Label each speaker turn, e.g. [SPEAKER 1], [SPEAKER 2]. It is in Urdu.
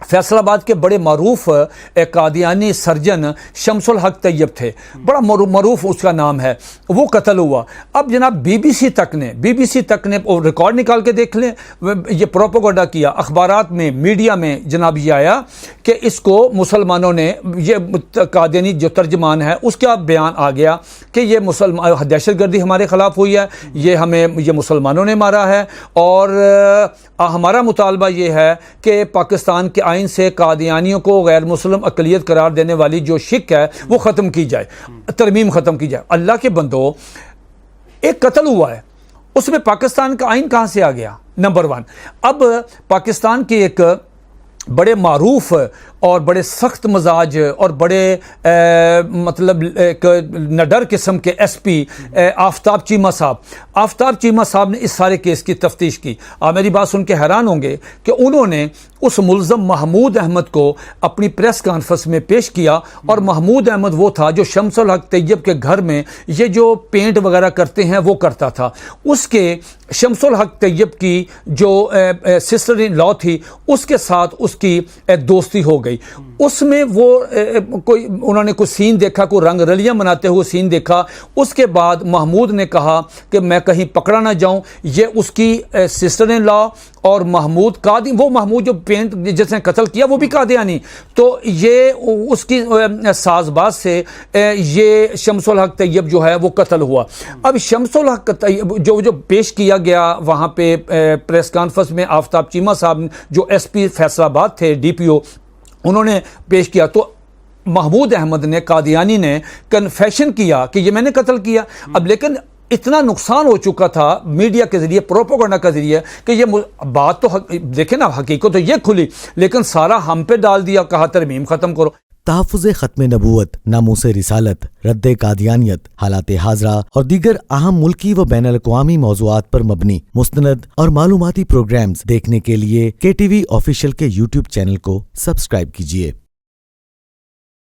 [SPEAKER 1] فیصل آباد کے بڑے معروف قادیانی سرجن شمس الحق طیب تھے، بڑا معروف اس کا نام ہے، وہ قتل ہوا۔ اب جناب بی بی سی تک نے ریکارڈ نکال کے دیکھ لیں، یہ پروپیگنڈا کیا، اخبارات میں میڈیا میں جناب یہ آیا کہ اس کو مسلمانوں نے، یہ قادیانی جو ترجمان ہے اس کا بیان آ گیا کہ یہ دہشت گردی ہمارے خلاف ہوئی ہے، یہ مسلمانوں نے مارا ہے، اور ہمارا مطالبہ یہ ہے کہ پاکستان کے آئین سے قادیانیوں کو غیر مسلم اقلیت قرار دینے والی جو شک ہے وہ ختم کی جائے، ترمیم ختم کی جائے۔ اللہ کے بندو، ایک قتل ہوا ہے، اس میں پاکستان کا آئین کہاں سے آ گیا؟ نمبر 1۔ اب پاکستان کے ایک بڑے معروف اور بڑے سخت مزاج اور بڑے مطلب ایک نڈر قسم کے ایس پی آفتاب چیمہ صاحب نے اس سارے کیس کی تفتیش کی۔ آپ میری بات سن کے حیران ہوں گے کہ انہوں نے اس ملزم محمود احمد کو اپنی پریس کانفرنس میں پیش کیا، اور محمود احمد وہ تھا جو شمس الحق طیب کے گھر میں یہ جو پینٹ وغیرہ کرتے ہیں وہ کرتا تھا۔ اس کے شمس الحق طیب کی جو سسٹر ان لا تھی، اس کے ساتھ اس کی دوستی ہو گئی۔ اس میں وہ انہوں نے کوئی سین دیکھا، کوئی رنگ رلیاں مناتے ہوئے سین دیکھا۔ اس کے بعد محمود نے کہا کہ میں کہیں پکڑا نہ جاؤں، یہ اس کی سسٹر ان لا اور محمود وہ محمود جو پینٹ جس نے قتل کیا وہ بھی قادیانی، تو یہ اس کی ساز باز سے یہ شمس الحق طیب جو ہے وہ قتل ہوا۔ اب شمس الحق طیب جو پیش کیا گیا وہاں پہ پریس کانفرنس میں، آفتاب چیمہ صاحب جو ایس پی فیصل آباد تھے، ڈی پی او، انہوں نے پیش کیا، تو محمود احمد نے، قادیانی نے کنفیشن کیا کہ یہ میں نے قتل کیا۔ اب لیکن اتنا نقصان ہو چکا تھا میڈیا کے ذریعے، پروپیگنڈا کے ذریعے، کہ یہ بات تو دیکھیں نا، حقیقت تو یہ کھلی، لیکن سارا ہم پہ ڈال دیا، کہا ترمیم ختم کرو۔
[SPEAKER 2] تحفظ ختم نبوت، ناموس رسالت، رد قادیانیت، حالات حاضرہ اور دیگر اہم ملکی و بین الاقوامی موضوعات پر مبنی مستند اور معلوماتی پروگرامز دیکھنے کے لیے KTV آفیشیل کے YouTube چینل کو سبسکرائب کیجیے۔